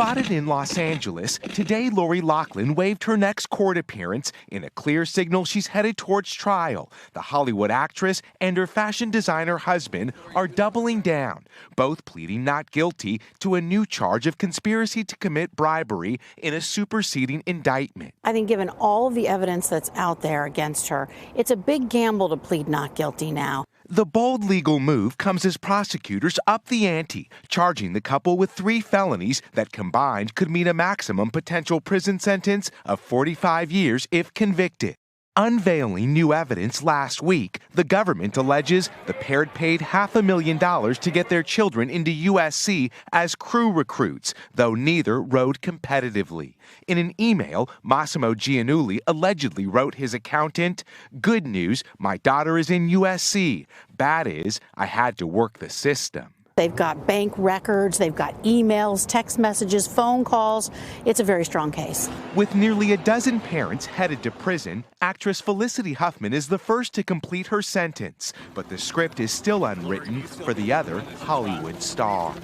Spotted in Los Angeles, today Lori Laughlin waived her next court appearance in a clear signal she's headed towards trial. The Hollywood actress and her fashion designer husband are doubling down, both pleading not guilty to a new charge of conspiracy to commit bribery in a superseding indictment. I think given all of the evidence that's out there against her, it's a big gamble to plead not guilty now. The bold legal move comes as prosecutors up the ante, charging the couple with 3 felonies that combined could mean a maximum potential prison sentence of 45 years if convicted. Unveiling new evidence last week, the government alleges the pair paid $500,000 to get their children into USC as crew recruits, though neither rode competitively. In an email, Massimo Giannulli allegedly wrote his accountant, "Good news, my daughter is in USC. Bad is, I had to work the system." They've got bank records, they've got emails, text messages, phone calls. It's a very strong case. With nearly a dozen parents headed to prison, actress Felicity Huffman is the first to complete her sentence. But the script is still unwritten for the other Hollywood star.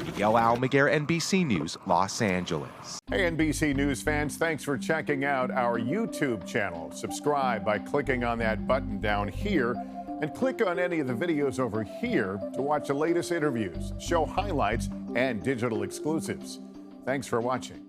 Miguel Almaguer, NBC News, Los Angeles. Hey, NBC News fans, thanks for checking out our YouTube channel. Subscribe by clicking on that button down here. And click on any of the videos over here to watch the latest interviews, show highlights, and digital exclusives. Thanks for watching.